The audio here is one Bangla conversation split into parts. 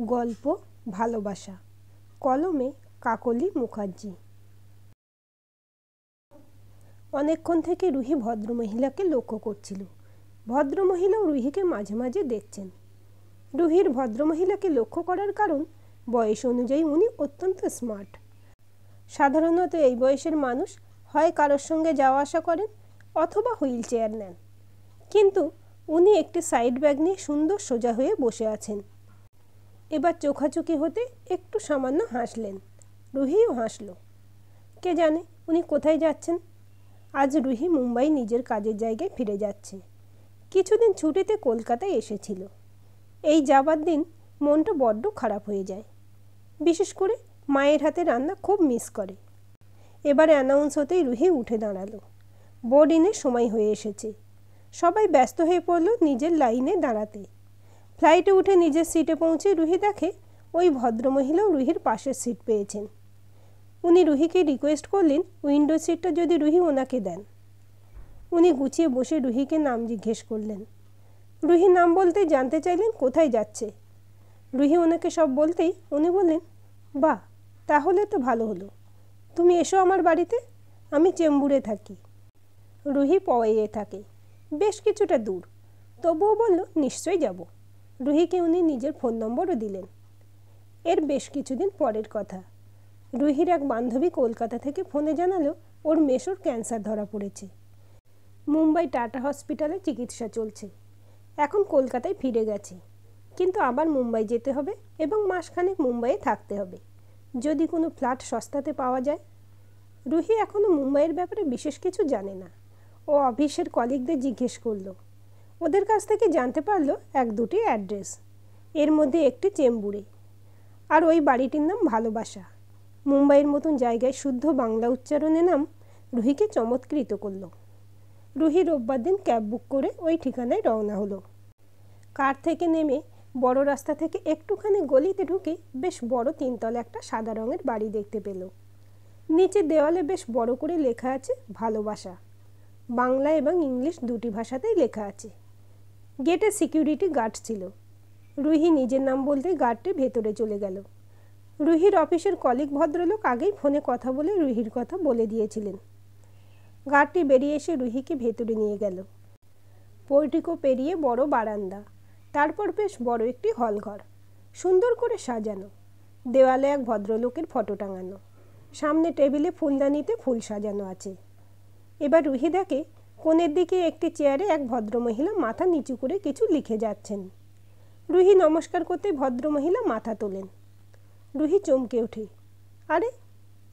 গল্প ভালোবাসা, কলমে কাকলি মুখার্জি। অনেকক্ষণ থেকে রুহি ভদ্রমহিলাকে লক্ষ্য করছিল। ভদ্রমহিলাও রুহিকে মাঝে মাঝে দেখছেন। রুহির ভদ্রমহিলাকে লক্ষ্য করার কারণ, বয়স অনুযায়ী উনি অত্যন্ত স্মার্ট। সাধারণত এই বয়সের মানুষ হয় কারোর সঙ্গে যাওয়া আসা করেন অথবা হুইল চেয়ার নেন, কিন্তু উনি একটি সাইড ব্যাগ নিয়ে সুন্দর সোজা হয়ে বসে আছেন। এবার চোখাচোখি হতে একটু সামান্য হাসলেন। রুহিও হাসল। কে জানে উনি কোথায় যাচ্ছেন। আজ রুহি মুম্বাই নিজের কাজের জায়গায় ফিরে যাচ্ছে। কিছুদিন ছুটিতে কলকাতায় এসেছিল। এই যাবার দিন মনটা বড্ড খারাপ হয়ে যায়। বিশেষ করে মায়ের হাতে রান্না খুব মিস করে। এবার অ্যানাউন্স হতেই রুহি উঠে দাঁড়ালো। বোর্ডিংয়ের সময় হয়ে এসেছে। সবাই ব্যস্ত হয়ে পড়ল নিজের লাইনে দাঁড়াতে। ফ্লাইটে উঠে নিজের সিটে পৌঁছে রুহি দেখে ওই ভদ্রমহিলাও রুহির পাশের সিট পেয়েছেন। উনি রুহিকে রিকোয়েস্ট করলেন উইন্ডো সিটটা যদি রুহি ওনাকে দেন। উনি গুছিয়ে বসে রুহিকে নাম জিজ্ঞেস করলেন। রুহি নাম বলতেই জানতে চাইলেন কোথায় যাচ্ছে। রুহি ওনাকে সব বলতেই উনি বললেন, বাহ, তাহলে তো ভালো হলো। তুমি এসো আমার বাড়িতে, আমি চেম্বুরে থাকি। রুহি পওয়াইয়ে থাকে, বেশ কিছুটা দূর। তবুও বলল নিশ্চয়ই যাব। রুহিকে উনি নিজের ফোন নম্বরও দিলেন। এর বেশ কিছুদিন পরের কথা। রুহির এক বান্ধবী কলকাতা থেকে ফোনে জানালো ওর মেসোর ক্যান্সার ধরা পড়েছে। মুম্বাই টাটা হসপিটালে চিকিৎসা চলছে। এখন কলকাতায় ফিরে গেছে, কিন্তু আবার মুম্বাই যেতে হবে এবং মাসখানেক মুম্বাইয়ে থাকতে হবে, যদি কোনো ফ্ল্যাট সস্তাতে পাওয়া যায়। রুহি এখনও মুম্বাইয়ের ব্যাপারে বিশেষ কিছু জানে না। ও অফিসের কলিগদের জিজ্ঞেস করলো। ওদের কাছ থেকে জানতে পারলো এক দুটি অ্যাড্রেস। এর মধ্যে একটি চেম্বুরে, আর ওই বাড়িটির নাম ভালোবাসা। মুম্বাইয়ের মতন জায়গায় শুদ্ধ বাংলা উচ্চারণে নাম রুহিকে চমৎকৃত করল। রুহি রোববার দিন ক্যাব বুক করে ওই ঠিকানায় রওনা হলো। কার থেকে নেমে বড় রাস্তা থেকে একটুখানি গলিতে ঢুকে বেশ বড় তিনতলা একটা সাদা রঙের বাড়ি দেখতে পেল। নিচে দেওয়ালে বেশ বড় করে লেখা আছে ভালোবাসা। বাংলা এবং ইংলিশ দুটি ভাষাতেই লেখা আছে। গেটে সিকিউরিটি গার্ড ছিল। রুহি নিজের নাম বলতেই গার্ডটি ভেতরে চলে গেল। রুহির অফিসের কলিগ ভদ্রলোক আগেই ফোনে কথা বলে রুহির কথা বলে দিয়েছিলেন। গার্ডটি বেরিয়ে এসে রুহিকে ভেতরে নিয়ে গেল। পোর্টিকো পেরিয়ে বড় বারান্দা, তারপর বেশ বড় একটি হলঘর, সুন্দর করে সাজানো। দেওয়ালে এক ভদ্রলোকের ফটো টাঙানো। সামনে টেবিলে ফুলদানিতে ফুল সাজানো আছে। এবার রুহি দেখে কোণের দিকে একটি চেয়ারে এক ভদ্রমহিলা মাথা নিচু করে কিছু লিখে যাচ্ছেন। রুহি নমস্কার করতে ভদ্রমহিলা মাথা তোলেন। রুহি চমকে ওঠে, আরে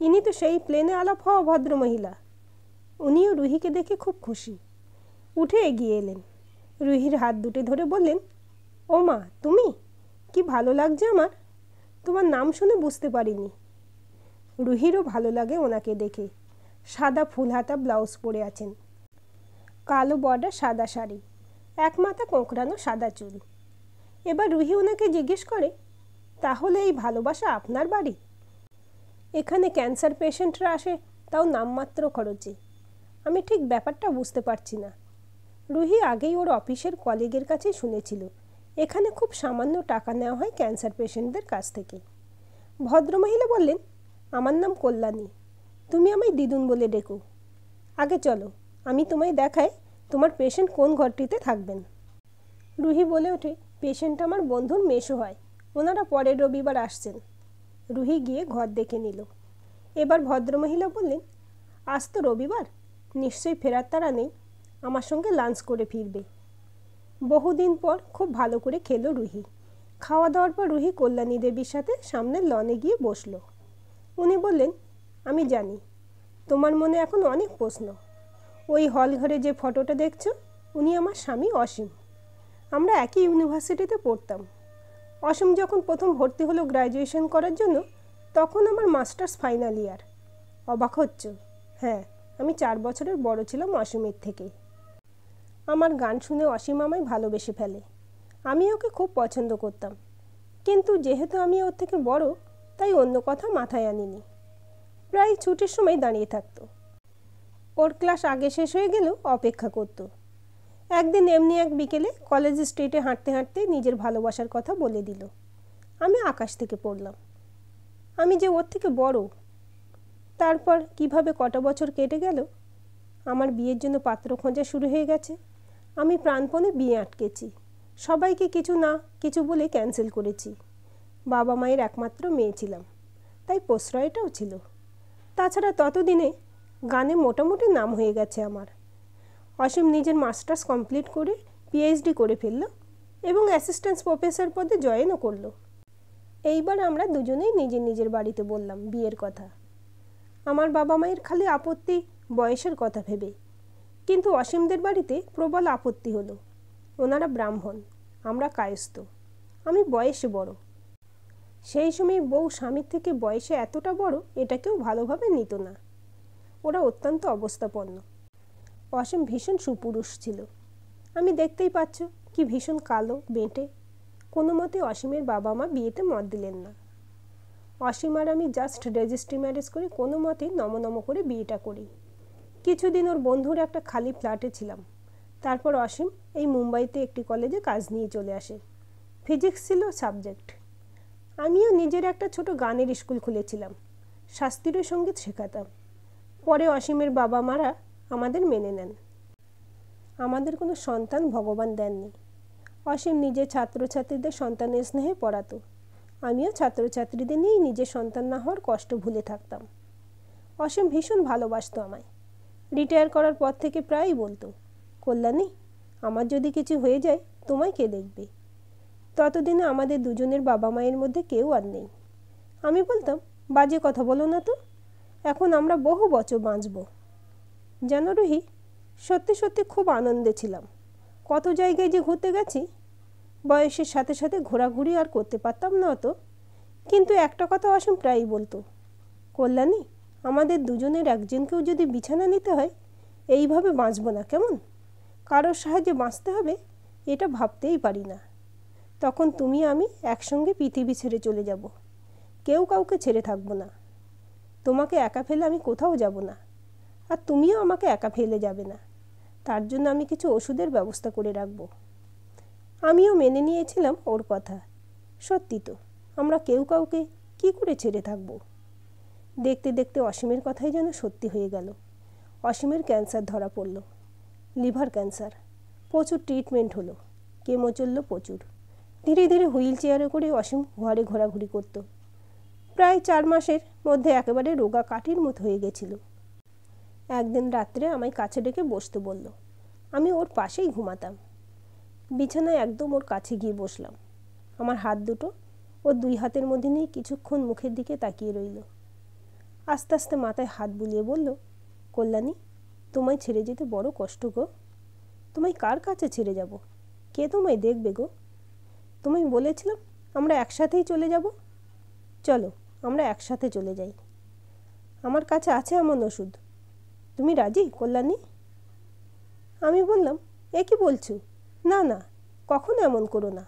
ইনি তো সেই প্লেনে আলাপ হওয়া ভদ্রমহিলা। উনিও রুহিকে দেখে খুব খুশি। উঠে এগিয়ে এলেন। রুহির হাত দুটি ধরে বললেন, ও মা, তুমি? কি ভালো লাগছে আমার। তোমার নাম শুনে বুঝতে পারিনি। রুহিরও ভালো লাগে ওনাকে দেখে। সাদা ফুল হাতা ব্লাউজ পরে আছেন, কালো বর্ডার সাদা শাড়ি, এক মাথা কোঁকড়ানো সাদা চুল। এবার রুহি ওনাকে জিজ্ঞেস করে, তাহলে এই ভালোবাসা আপনার বাড়ি? এখানে ক্যান্সার পেশেন্টরা আসে, তাও নামমাত্র খরচে। আমি ঠিক ব্যাপারটা বুঝতে পারছি না। রুহি আগেই ওর অফিসের কলিগের কাছেই শুনেছিল এখানে খুব সামান্য টাকা নেওয়া হয় ক্যান্সার পেশেন্টদের কাছ থেকে। ভদ্রমহিলা বললেন, আমার নাম কল্যাণী, তুমি আমায় দিদুন বলে ডেকো। আগে চলো, আমি তোমায় দেখাই তোমার পেশেন্ট কোন ঘরটিতে থাকবেন। রুহি বলে ওঠে, পেশেন্ট আমার বন্ধুর মেসো হয়, ওনারা পরের রবিবার আসছেন। রুহি গিয়ে ঘর দেখে নিল। এবার ভদ্রমহিলা বললেন, আজ তো রবিবার, নিশ্চয়ই ফেরার তাড়া নেই, আমার সঙ্গে লাঞ্চ করে ফিরবে। বহুদিন পর খুব ভালো করে খেলো রুহি। খাওয়া দাওয়ার পর রুহি কল্যাণী দেবীর সাথে সামনের লনে গিয়ে বসল। উনি বললেন, আমি জানি তোমার মনে এখন অনেক প্রশ্ন। ওই হল ঘরে যে ফটোটা দেখছো, উনি আমার স্বামী অসীম। আমরা একই ইউনিভার্সিটিতে পড়তাম। অসীম যখন প্রথম ভর্তি হলো গ্র্যাজুয়েশন করার জন্য, তখন আমার মাস্টার্স ফাইনাল ইয়ার। অবাক হচ্ছ? হ্যাঁ, আমি 4 বছরের বড় ছিলাম অসীমের থেকে। আমার গান শুনে অসীম আমায় ভালোবেসে ফেলে। আমি ওকে খুব পছন্দ করতাম, কিন্তু যেহেতু আমি ওর থেকে বড়, তাই অন্য কথা মাথায় আনিনি। প্রায় ছুটির সময় দাঁড়িয়ে থাকতো। ওর ক্লাস আগে শেষ হয়ে গেলেও অপেক্ষা করতো। একদিন এমনি এক বিকেলে কলেজ স্ট্রিটে হাঁটতে হাঁটতে নিজের ভালোবাসার কথা বলে দিল। আমি আকাশ থেকে পড়লাম। আমি যে ওর থেকে বড়। তারপর কিভাবে কটা বছর কেটে গেল, আমার বিয়ের জন্য পাত্র খোঁজা শুরু হয়ে গেছে। আমি প্রাণপণে বিয়ে আটকেছি, সবাইকে কিছু না কিছু বলে ক্যান্সেল করেছি। বাবা মায়ের একমাত্র মেয়ে ছিলাম, তাই প্রশ্রয়টাও ছিল। তাছাড়া ততদিনে গানে মোটামুটি নাম হয়ে গেছে আমার। অসীম নিজের মাস্টার্স কমপ্লিট করে পিএইচডি করে ফেলল এবং অ্যাসিস্ট্যান্ট প্রফেসর পদে জয়েনও করলো। এইবার আমরা দুজনেই নিজের নিজের বাড়িতে বললাম বিয়ের কথা। আমার বাবা মায়ের খালি আপত্তি বয়সের কথা ভেবে, কিন্তু অসীমদের বাড়িতে প্রবল আপত্তি হলো। ওনারা ব্রাহ্মণ, আমরা কায়স্থ, আমি বয়সে বড়। সেই সময় বউ স্বামীর থেকে বয়সে এতটা বড় এটা কেউ ভালোভাবে নিত না। ওরা অত্যন্ত অবস্থাপন্ন। অসীম ভীষণ সুপুরুষ ছিল। আমি দেখতেই পাচ্ছ কি ভীষণ কালো বেঁটে। কোনো মতে অসীমের বাবা মা বিয়েতে মত দিলেন না। অসীম আর আমি জাস্ট রেজিস্ট্রি ম্যারেজ করে কোনো মতে নমনম করে বিয়েটা করি। কিছুদিন ওর বন্ধুর একটা খালি ফ্ল্যাটে ছিলাম। তারপর অসীম এই মুম্বাইতে একটি কলেজে কাজ নিয়ে চলে আসে। ফিজিক্স ছিল সাবজেক্ট। আমিও নিজের একটা ছোট গানের স্কুল খুলেছিলাম, শাস্ত্রীয় সঙ্গীত শেখাতাম। পরে অসীমের বাবা মারা আমাদের মেনে নেন। আমাদের কোনো সন্তান ভগবান দেননি। অসীম নিজের ছাত্রছাত্রীদের সন্তানের স্নেহে পড়াতো। আমিও ছাত্রছাত্রীদের নিয়েই নিজের সন্তান না হওয়ার কষ্ট ভুলে থাকতাম। অসীম ভীষণ ভালোবাসতো আমায়। রিটায়ার করার পর থেকে প্রায়ই বলতো, কল্যাণী, আমার যদি কিছু হয়ে যায় তোমায় কে দেখবে? ততদিনে আমাদের দুজনের বাবা মায়ের মধ্যে কেউ আর নেই। আমি বলতাম, বাজে কথা বলো না তো, এখন আমরা বহু বছর বাঁচব। জানো রুহি, সত্যি সত্যি খুব আনন্দে ছিলাম। কত জায়গায় যে ঘুরতে গেছি। বয়সের সাথে সাথে ঘোরাঘুরি আর করতে পারতাম না অত, কিন্তু একটা কথা অসীম প্রায়ই বলতো, কল্যাণী, আমাদের দুজনের একজনকেও যদি বিছানা নিতে হয় এইভাবে বাঁচব না কেমন? কারোর সাহায্যে বাঁচতে হবে এটা ভাবতেই পারি না। তখন তুমি আমি একসঙ্গে পৃথিবী ছেড়ে চলে যাব, কেউ কাউকে ছেড়ে থাকবো না। তোমাকে একা ফেলে আমি কোথাও যাব না, আর তুমিও আমাকে একা ফেলে যাবে না। তার জন্য আমি কিছু ওষুধের ব্যবস্থা করে রাখব। আমিও মেনে নিয়েছিলাম ওর কথা। সত্যি তো, আমরা কেউ কাউকে কি করে ছেড়ে থাকব? দেখতে দেখতে অসীমের কথাই যেন সত্যি হয়ে গেল। অসীমের ক্যান্সার ধরা পড়ল, লিভার ক্যান্সার। প্রচুর ট্রিটমেন্ট হলো, কেমো চলল প্রচুর। ধীরে ধীরে হুইল চেয়ারে করে অসীম ঘরে ঘোরাঘুরি করত। প্রায় 4 মাসের মধ্যে একেবারে রোগা কাঠির মতো হয়ে গেছিল। একদিন রাত্রে আমায় কাছে ডেকে বসতে বলল। আমি ওর পাশেই ঘুমাতাম। বিছানায় একদম ওর কাছে গিয়ে বসলাম। আমার হাত দুটো ওর 2 হাতের মধ্যে নিয়ে কিছুক্ষণ মুখের দিকে তাকিয়ে রইল। আস্তে আস্তে মাথায় হাত বুলিয়ে বলল, কল্যাণী, তোমায় ছেড়ে যেতে বড় কষ্ট গো। তোমায় কার কাছে ছেড়ে যাব? কে তোমায় দেখবে গো? তোমায় বলেছিলাম আমরা একসাথেই চলে যাব। চলো আমরা একসাথে চলে যাই। আমার কাছে আছে এমন ওষুধ। তুমি রাজি কল্যাণী? আমি বললাম, এ কি বলছো? না না, কখনো এমন করো না,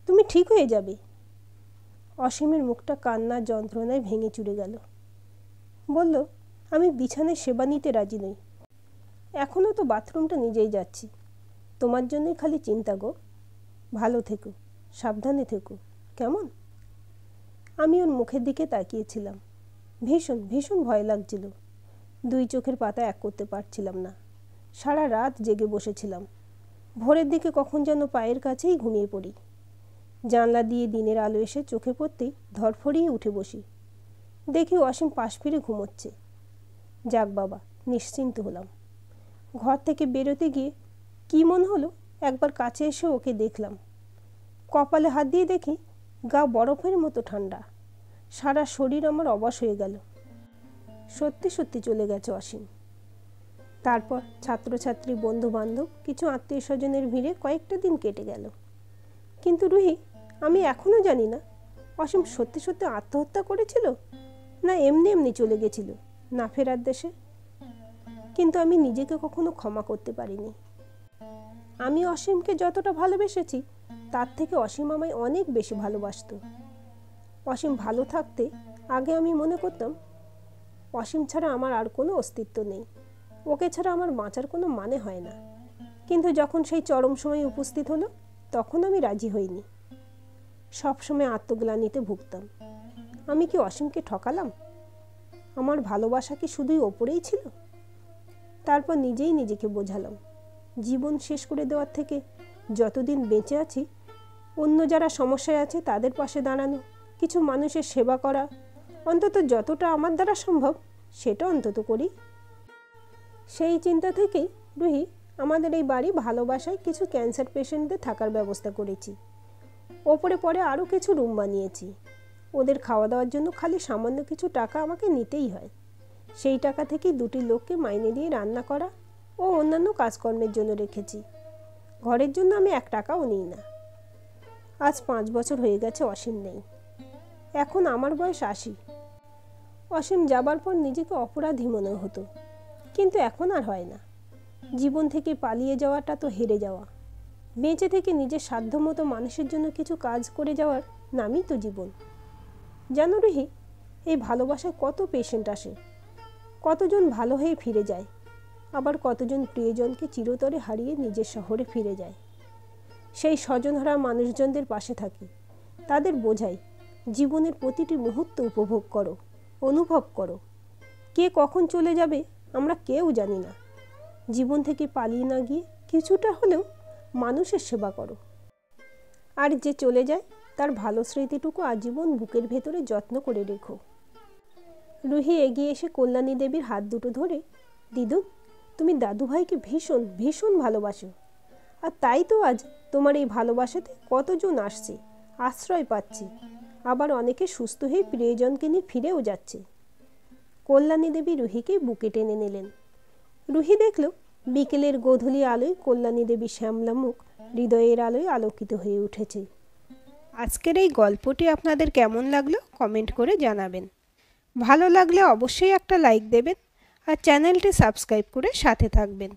তুমি ঠিক হয়ে যাবে। অসীমের মুখটা কান্নার যন্ত্রণায় ভেঙে চুরে গেল। বলল, আমি বিছানায় সেবা নিতে রাজি নই। এখনও তো বাথরুমটা নিজেই যাচ্ছি। তোমার জন্যই খালি চিন্তা গো। ভালো থেকো, সাবধানে থেকো, কেমন? আমি ওর মুখের দিকে তাকিয়েছিলাম। ভীষণ ভীষণ ভয় লাগছিল। 2 চোখের পাতা এক করতে পারছিলাম না। সারা রাত জেগে বসেছিলাম। ভোরের দিকে কখন যেন পায়ের কাছেই ঘুমিয়ে পড়ি। জানলা দিয়ে দিনের আলো এসে চোখে পড়তেই ধরফড়িয়ে উঠে বসি। দেখি অসীম পাশ ফিরে ঘুমোচ্ছে। যাক বাবা, নিশ্চিন্ত হলাম। ঘর থেকে বেরোতে গিয়ে কী মনে হলো, একবার কাছে এসে ওকে দেখলাম। কপালে হাত দিয়ে দেখি গা বরফের মতো ঠান্ডা। সারা শরীর আমার অবশ হয়ে গেল। সত্যি সত্যি চলে গেছে অসীম। তারপর ছাত্রছাত্রী, বন্ধু বান্ধব, কিছু আত্মীয় স্বজনের ভিড়ে কয়েকটা দিন কেটে গেল। কিন্তু রুহি, আমি এখনও জানি না অসীম সত্যি সত্যি আত্মহত্যা করেছিল না এমনি এমনি চলে গেছিল না ফেরার দেশে। কিন্তু আমি নিজেকে কখনো ক্ষমা করতে পারিনি। আমি অসীমকে যতটা ভালোবেসেছি তার থেকে অসীম আমায় অনেক বেশি ভালোবাসত। অসীম ভালো থাকতে আগে আমি মনে করতাম অসীম ছাড়া আমার আর কোনো অস্তিত্ব নেই, ওকে ছাড়া আমার বাঁচার কোনো মানে হয় না। কিন্তু যখন সেই চরম সময় উপস্থিত হলো তখন আমি রাজি হইনি। সবসময় আত্মগ্লানিতে ভুগতাম। আমি কি অসীমকে ঠকালাম? আমার ভালোবাসা কি শুধুই ওপরেই ছিল? তারপর নিজেই নিজেকে বোঝালাম, জীবন শেষ করে দেওয়ার থেকে যতদিন বেঁচে আছি অন্য যারা সমস্যায় আছে তাদের পাশে দাঁড়ানো, কিছু মানুষের সেবা করা, অন্তত যতটা আমার দ্বারা সম্ভব সেটা অন্তত করি। সেই চিন্তা থেকেই রুহি আমাদের এই বাড়ি ভালোবাসায় কিছু ক্যান্সার পেশেন্টদের থাকার ব্যবস্থা করেছি। ওপরে পরে আরও কিছু রুম বানিয়েছি। ওদের খাওয়া দাওয়ার জন্য খালি সামান্য কিছু টাকা আমাকে নিতেই হয়। সেই টাকা থেকেই 2টি লোককে মাইনে দিয়ে রান্না করা ও অন্যান্য কাজকর্মের জন্য রেখেছি। ঘরের জন্য আমি 1 টাকাও নিই না। আজ 5 বছর হয়ে গেছে অসীম নেই। এখন আমার বয়স 80। অসীম যাবার পর নিজেকে অপরাধী মনে হতো, কিন্তু এখন আর হয় না। জীবন থেকে পালিয়ে যাওয়াটা তো হেরে যাওয়া। বেঁচে থেকে নিজের সাধ্যমতো মানুষের জন্য কিছু কাজ করে যাওয়ার নামই তো জীবন। জানো রুহি, এই ভালোবাসায় কত পেশেন্ট আসে, কতজন ভালো হয়ে ফিরে যায়, আবার কতজন প্রিয়জনকে চিরতরে হারিয়ে নিজের শহরে ফিরে যায়। সেই স্বজনহারা মানুষজনদের পাশে থাকি, তাদের বোঝাই জীবনের প্রতিটি মুহূর্ত উপভোগ করো, অনুভব করো। কে কখন চলে যাবে আমরা কেউ জানি না। জীবন থেকে পালিয়ে না গিয়ে কিছুটা হলেও মানুষের সেবা করো। আর যে চলে যায় তার ভালো স্মৃতিটুকু আজীবন বুকের ভেতরে যত্ন করে রেখো। রুহি এগিয়ে এসে কল্যাণী দেবীর হাত দুটো ধরে, দিদু, তুমি দাদুভাইকে ভীষণ ভীষণ ভালোবাসো, আর তাই তো আজ তোমার এই ভালোবাসাতে কতজন আসছে, আশ্রয় পাচ্ছে, আবার অনেকে সুস্থ হয়ে প্রিয়জনকে নিয়ে ফিরেও যাচ্ছে। কল্যাণী দেবী রুহিকে বুকে টেনে নিলেন। রুহি দেখল বিকেলের গোধূলি আলোয় কল্যাণী দেবীর শ্যামলা মুখ হৃদয়ের আলোয় আলোকিত হয়ে উঠেছে। আজকের এই গল্পটি আপনাদের কেমন লাগলো কমেন্ট করে জানাবেন। ভালো লাগলে অবশ্যই একটা লাইক দেবেন আর চ্যানেলটি সাবস্ক্রাইব করে সাথে থাকবেন।